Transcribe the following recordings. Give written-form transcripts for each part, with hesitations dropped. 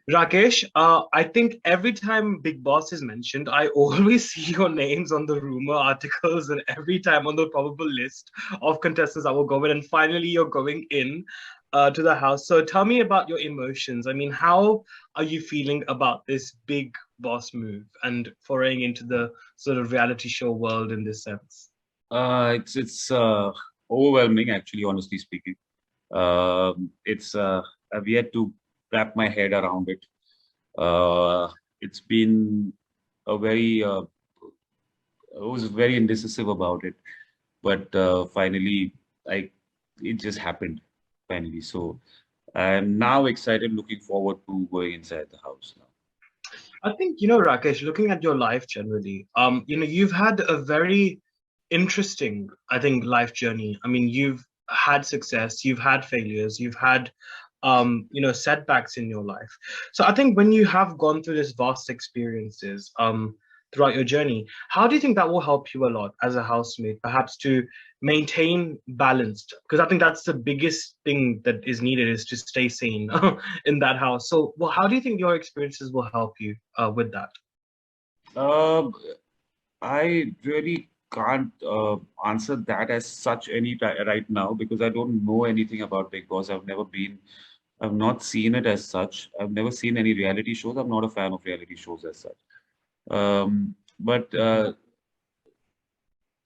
Rakesh, I think every time Big Boss is mentioned, I always see your names on the rumor articles and every time on the probable list of contestants that will go in. And finally, you're going in to the house. So tell me about your emotions. I mean, how are you feeling about this Big Boss move and foraying into the sort of reality show world in this sense? It's overwhelming, actually, honestly speaking. It's I've yet to wrap my head around it. It's been a very I was very indecisive about it, but finally, I it just happened finally. So I'm now excited, looking forward to going inside the house now. I think, Rakesh, looking at your life generally, you've had a very interesting, I think, life journey. I mean, you've had success, you've had failures, you've had, setbacks in your life. So I think when you have gone through this vast experiences, throughout your journey, how do you think that will help you a lot as a housemate, perhaps to maintain balanced? Because I think that's the biggest thing that is needed is to stay sane in that house. So, well, how do you think your experiences will help you with that? Um, I really can't answer that as such right now because I don't know anything about Big Boss. I've not seen it as such. I've never seen any reality shows. I'm not a fan of reality shows as such. But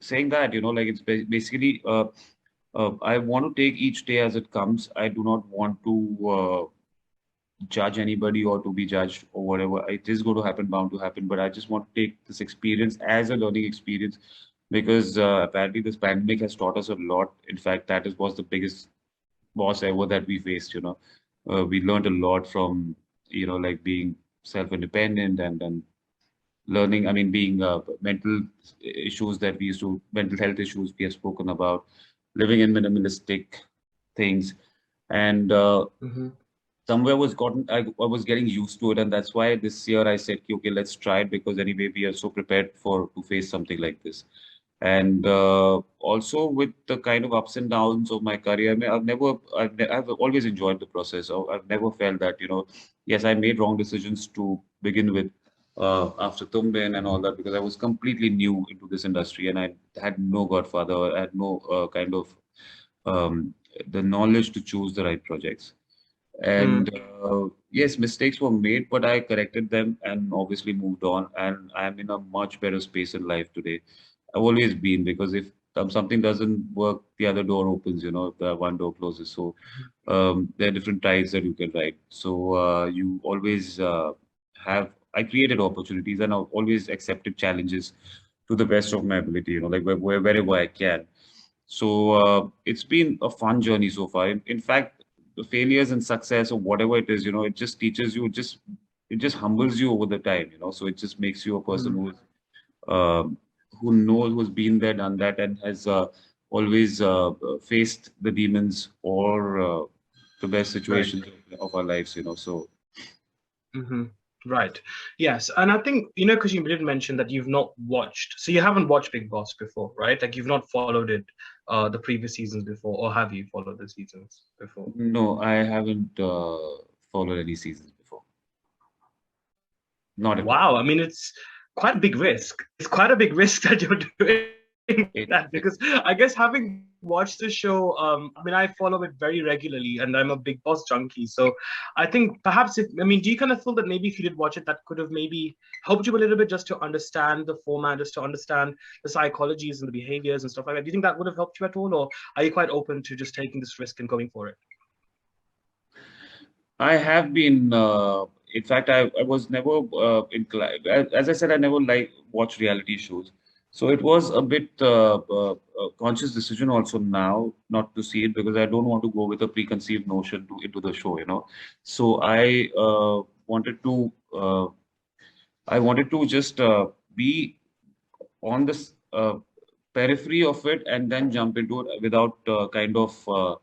saying that, like it's basically, I want to take each day as it comes. I do not want to judge anybody or to be judged or whatever. It is going to happen, bound to happen. But I just want to take this experience as a learning experience because apparently this pandemic has taught us a lot. In fact, was the biggest boss ever that we faced. We learned a lot from like being self-independent and learning. I mean, being mental issues that we used to mental health issues we have spoken about, living in minimalistic things, and Hmm. I was getting used to it, and that's why this year I said, "Okay, let's try it," because anyway we are so prepared for to face something like this. And also with the kind of ups and downs of my career, I mean, I've always enjoyed the process. I've never felt that, yes, I made wrong decisions to begin with after Tumben and all that because I was completely new into this industry and I had no godfather, I had no kind of um, the knowledge to choose the right projects. And yes, mistakes were made, but I corrected them and obviously moved on. And I'm in a much better space in life today. I've always been because if something doesn't work, the other door opens, if the one door closes. So there are different tides that you can ride. So you always I created opportunities and I've always accepted challenges to the best of my ability, like wherever I can. So it's been a fun journey so far. In fact, the failures and success or whatever it is, it just teaches you, it just humbles you over the time, So it just makes you a person um, who knows, who's been there, done that, and has always faced the demons or the best Right. situations of our lives, So Hmm. Right. Yes. And I think, because you did mention that you've not watched, so you haven't watched Big Boss before, right? Like you've not followed it, the previous seasons before, or have you followed the seasons before? no, I haven't followed any seasons before, not at all. Wow. I mean, it's quite a big risk. It's quite a big risk that you're doing It, that it because I guess having watched the show, I mean, I follow it very regularly and I'm a Big Boss junkie. So I think perhaps if, I mean, do you kind of feel that maybe if you did watch it, that could have maybe helped you a little bit just to understand the format, just to understand the psychologies and the behaviors and stuff like that? Do you think that would have helped you at all? Or are you quite open to just taking this risk and going for it? I have been, in fact, I was never inclined. As I said, I never like watch reality shows. So it was a bit conscious decision also now not to see it because I don't want to go with a preconceived notion into the show. So I wanted to just be on this periphery of it and then jump into it without kind of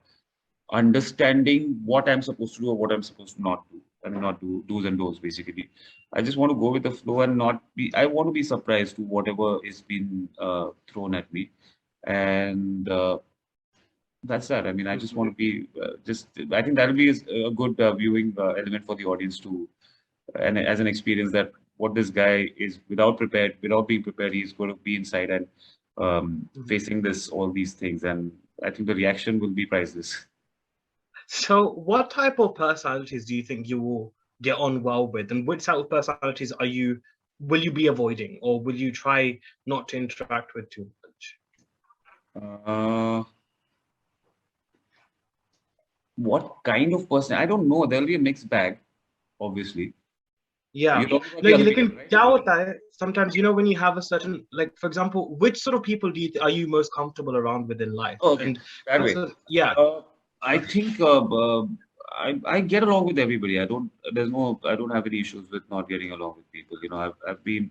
understanding what I'm supposed to do or what I'm supposed to not do. I mean, not do do's and don'ts basically. I just want to go with the flow and not be. I want to be surprised to whatever is being thrown at me, and that's that. I mean, I just Mhm. want to be just. I think that'll be a good viewing element for the audience to, and as an experience that what this guy is without being prepared, he's going to be inside and Mhm. facing this all these things, and I think the reaction will be priceless. So, what type of personalities do you think you will get on well with, and which type of personalities will you be avoiding, or will you try not to interact with too much? Uh, what kind of person? I don't know. There'll be a mixed bag, obviously. Yeah, You're talking about the like other way around, लेकिन right? क्या होता है sometimes when you have a certain, like, for example, which sort of people are you most comfortable around within life, Oh, okay, and that that's way. yeah. Uh, I Okay. think I get along with everybody. I don't. There's no. I don't have any issues with not getting along with people. You know, I've been.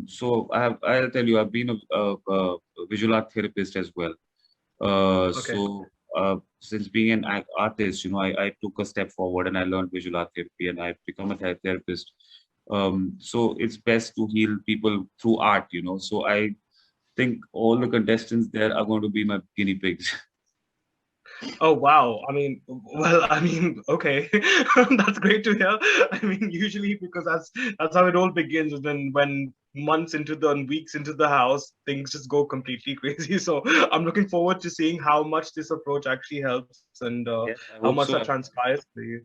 So I'll tell you, I've been a visual art therapist as well. Okay. Since being an artist, I took a step forward and I learned visual art therapy and I've become a therapist. So it's best to heal people through art. So I think all the contestants there are going to be my guinea pigs. Oh wow. I mean, well, I mean, okay. That's great to hear. I mean, usually because that's how it all begins, is when months into the and weeks into the house, things just go completely crazy. So I'm looking forward to seeing how much this approach actually helps, and Yes, I how hope much that so. transpires for you.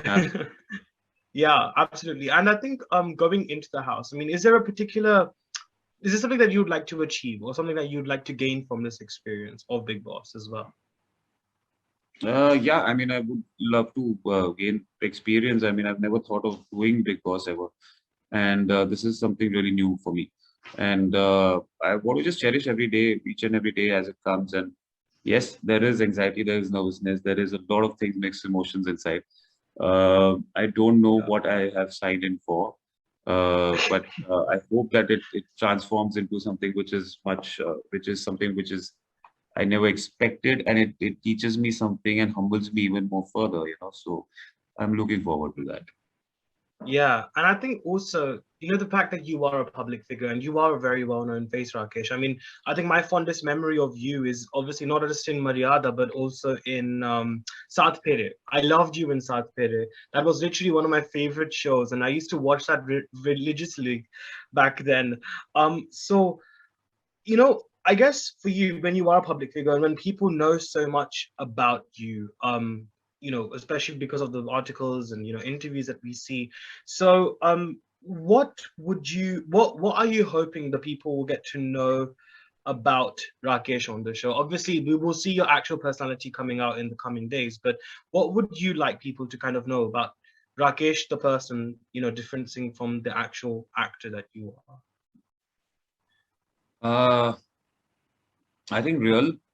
Absolutely. Yeah, absolutely. And I think going into the house, I mean, is there something that you'd like to achieve, or something that you'd like to gain from this experience of Big Boss as well? Yeah, I mean, I would love to gain experience. I mean, I've never thought of doing Big Boss ever, and this is something really new for me. And I want to just cherish every day, each and every day as it comes. And yes, there is anxiety, there is nervousness, there is a lot of things, mixed emotions inside. I don't know Yeah. what I have signed in for, but I hope that it transforms into something which is something which is I never expected, and it teaches me something and humbles me even more further. So I'm looking forward to that. Yeah, and I think also, the fact that you are a public figure and you are a very well-known face, Rakesh. I mean, I think my fondest memory of you is obviously not just in Maryada, but also in Saat Phere. I loved you in Saat Phere. That was literally one of my favorite shows, and I used to watch that religiously back then. So I guess for you, when you are a public figure and when people know so much about you, especially because of the articles and interviews that we see. So, what are you hoping the people will get to know about Rakesh on the show? Obviously, we will see your actual personality coming out in the coming days, but what would you like people to kind of know about Rakesh, the person, differencing from the actual actor that you are? Uh, I think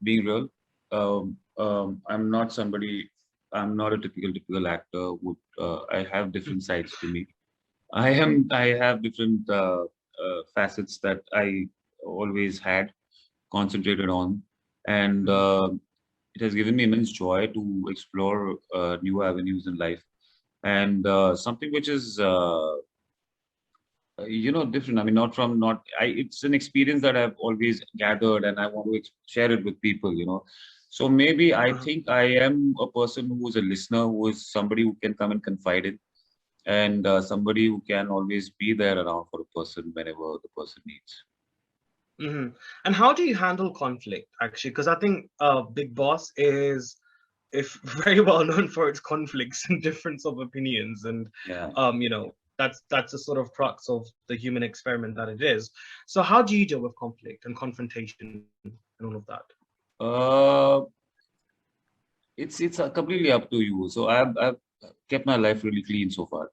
being real. I'm not somebody. I'm not a typical actor. I have different sides to me. I have different facets that I always had concentrated on, and Mhm. it has given me immense joy to explore new avenues in life and something which is different. I mean, not from not I it's an experience that I've always gathered and I want to share it with people. So maybe I Uh-huh. think I am a person who is a listener, who is somebody who can come and confide in, and somebody who can always be there around for a person whenever the person needs. Hmm. And how do you handle conflict, actually? Because I think Big Boss is if very well known for its conflicts and difference of opinions, and Yeah. that's the sort of crux of the human experiment that it is. So how do you deal with conflict and confrontation and all of that? uh it's completely up to you. So I've kept my life really clean so far.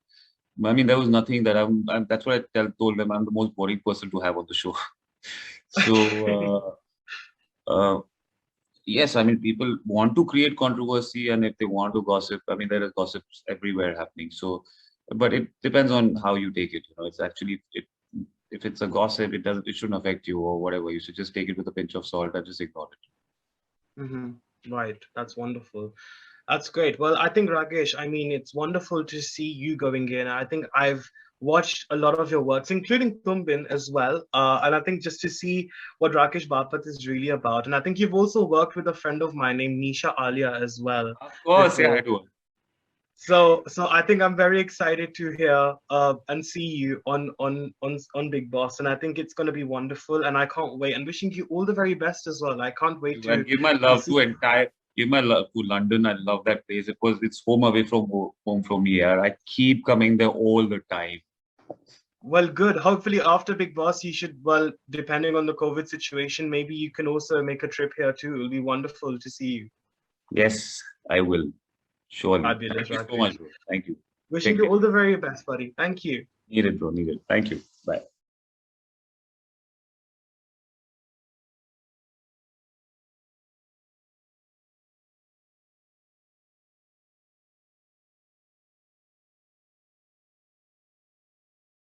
I mean, there was nothing that that's what told them. I'm the most boring person to have on the show. So yes, I mean, people want to create controversy, and if they want to gossip, I mean, there is gossips everywhere happening. So, but it depends on how you take it. It's actually if it's a gossip, it shouldn't affect you or whatever. You should just take it with a pinch of salt and just ignore it. Hmm. Right, that's wonderful. That's great. Well, I think Rakesh, I mean, it's wonderful to see you going in. I think I've watched a lot of your works, including Tumbin as well. And I think just to see what Rakesh Bapat is really about. And I think you've also worked with a friend of mine named Nisha Alia as well Of course, yeah, I before. do. So I think I'm very excited to hear and see you on Big Boss, and I think it's going to be wonderful, and I can't wait. And wishing you all the very best as well. I can't wait And to give my love see. to entire, give my love to London. I love that place. It's home away from home from me. Yeah. I keep coming there all the time. Well, good. Hopefully, after Big Boss, you should. Well, depending on the COVID situation, maybe you can also make a trip here too. It'll be wonderful to see you. Yes, I will. Surely. Fabulous, Thank you so much, Rakesh. bro. Thank you. Wishing Take you care. all the very best, buddy. Thank you. Need it, bro. Need it. Thank you. Bye.